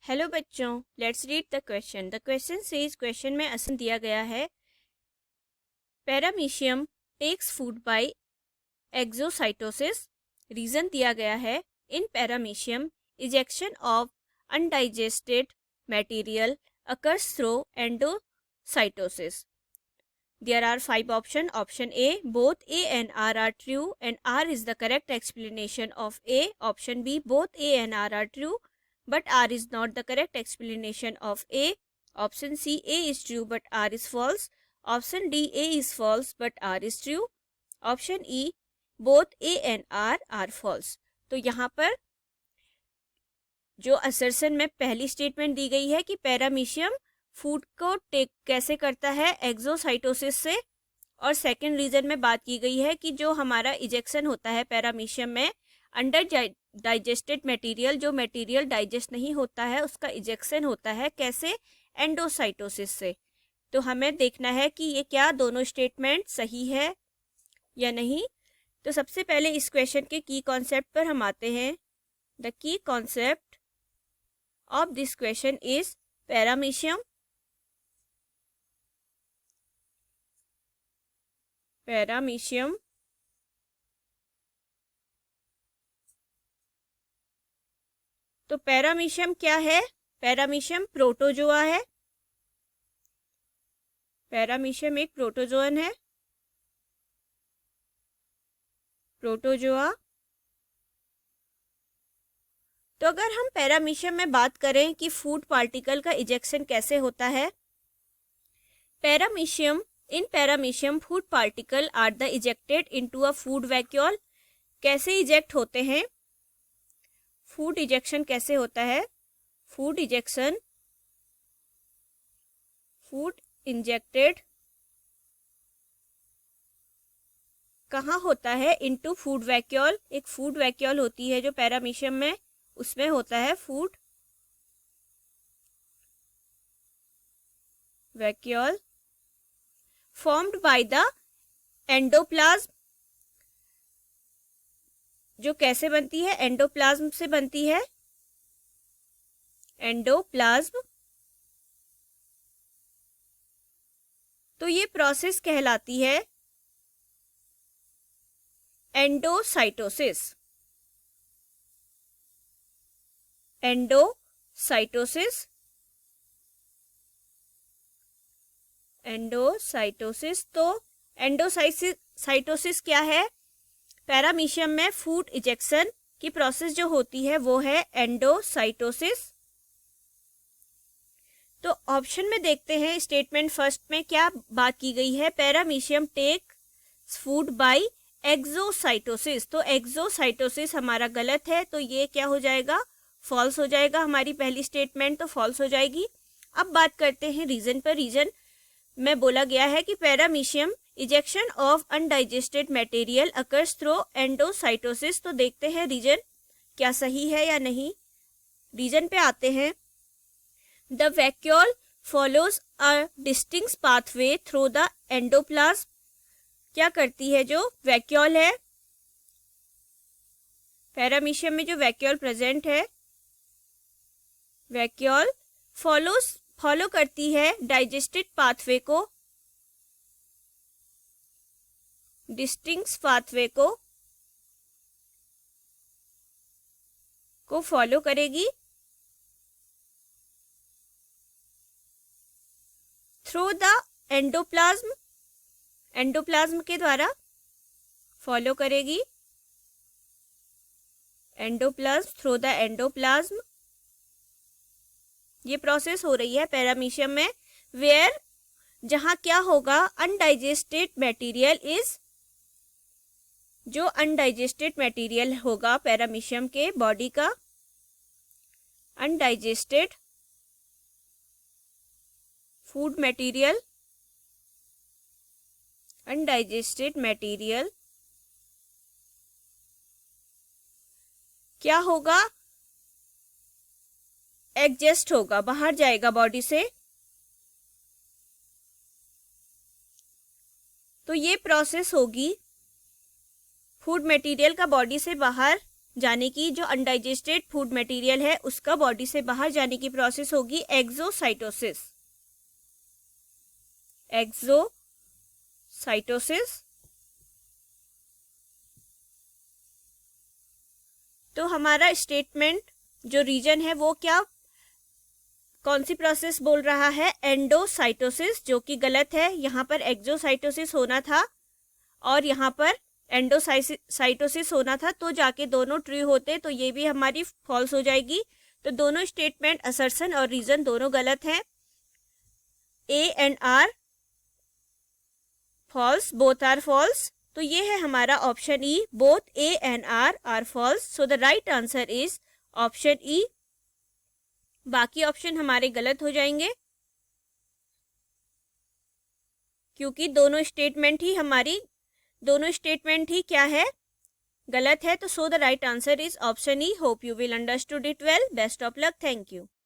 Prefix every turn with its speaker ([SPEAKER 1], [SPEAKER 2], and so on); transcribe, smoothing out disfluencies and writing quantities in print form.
[SPEAKER 1] Hello बच्चों, let's read the question. The question says, question में answer दिया गया है paramecium takes food by exocytosis. Reason दिया गया है in paramecium ejection of undigested material occurs through endocytosis. There are 5 options. Option A, both A and R are true and R is the correct explanation of A. Option B, both A and R are true but R is not the correct explanation of A. Option C, A is true but R is false. Option D, A is false but R is true. Option E, both A and R are false. तो यहाँ पर जो assertion में पहली statement दी गई है कि paramecium food को टेक कैसे करता है एक्सोसाइटोसिस से, और सेकंड रीजन में बात की गई है कि जो हमारा इजेक्शन होता है पैरामीशियम में अंडर डाइजेस्टेड मटेरियल, जो मटेरियल डाइजेस्ट नहीं होता है उसका इजेक्शन होता है कैसे, एंडोसाइटोसिस से। तो हमें देखना है कि ये क्या दोनों स्टेटमेंट सही है या नहीं। तो सबसे पहले इस क्वेश्चन के की कॉन्सेप्ट पर हम आते हैं। The key concept of this question is paramecium तो पैरामीशियम क्या है? पैरामीशियम प्रोटोजोआ है। पैरामीशियम एक प्रोटोजोअन है, प्रोटोजोआ। तो अगर हम पैरामीशियम में बात करें कि फूड पार्टिकल का इजेक्शन कैसे होता है, in paramecium food particle are the ejected into a food vacuole. कैसे इजेक्ट होते हैं? फूड इजेक्शन कैसे होता है? फूड इंजेक्टेड कहाँ होता है? Into food vacuole. एक फूड वैक्यूल होती है जो पैरामीशियम में, उसमें होता है food vacuole formed by the endoplasm. जो कैसे बनती है? एंडोप्लाज्म से बनती है, एंडोप्लाज्म। तो ये प्रोसेस कहलाती है एंडोसाइटोसिस। तो एंडोसाइटोसिस क्या है? पैरामीशियम में फूड इजेक्शन की प्रोसेस जो होती है वो है एंडोसाइटोसिस। तो ऑप्शन में देखते हैं स्टेटमेंट फर्स्ट में क्या बात की गई है। Paramecium take food by exocytosis. तो एक्सोसाइटोसिस हमारा गलत है, तो ये क्या हो जाएगा? फॉल्स हो जाएगा। हमारी पहली स्टेटमेंट तो फॉल्स हो जाएगी। अब बात करते हैं रीजन पर। रीजन में बोला गया है कि paramecium ejection of undigested material occurs through endocytosis. तो देखते हैं रीजन क्या सही है या नहीं। रीजन पे आते हैं। The vacuole follows a distinct pathway through the endoplasm. क्या करती है जो वैक्यूल है, पैरामीशियम में जो वैक्यूल प्रेजेंट है, वैक्यूल फॉलो करती है डाइजेस्टेड पाथवे को, डिस्टिंक्ट पाथवे को फॉलो करेगी थ्रू द एंडोप्लाज्म के द्वारा फॉलो करेगी, थ्रू द एंडोप्लाज्म। ये प्रोसेस हो रही है पैरामीशियम में, वेयर जहां क्या होगा? अनडाइजेस्टेड मटेरियल इज, जो अनडाइजेस्टेड मटेरियल होगा पैरामीशियम के बॉडी का, undigested food material, undigested material क्या होगा? एडजस्ट होगा, बाहर जाएगा बॉडी से। तो ये प्रोसेस होगी, फूड मटेरियल का बॉडी से बाहर जाने की, जो अनडाइजेस्टेड फूड मटेरियल है उसका बॉडी से बाहर जाने की प्रोसेस होगी एक्सोसाइटोसिस। एक्सोसाइटोसिस। तो हमारा स्टेटमेंट जो रीजन है वो क्या, कौन सी प्रोसेस बोल रहा है, एंडोसाइटोसिस, जो कि गलत है। यहाँ पर एक्सोसाइटोसिस होना था और यहाँ पर एंडोसाइटोसिस होना था, तो जाके दोनों ट्रू होते, तो ये भी हमारी फॉल्स हो जाएगी। तो दोनों स्टेटमेंट, असर्शन और रीजन दोनों गलत हैं। A and R false, both are false. तो ये है हमारा option E, both A and R false. So the right answer is option E. बाकी ऑप्शन हमारे गलत हो जाएंगे क्योंकि दोनों स्टेटमेंट ही क्या है, गलत है। तो सो the right answer is option E. Hope you will understood it well. Best of luck. Thank you.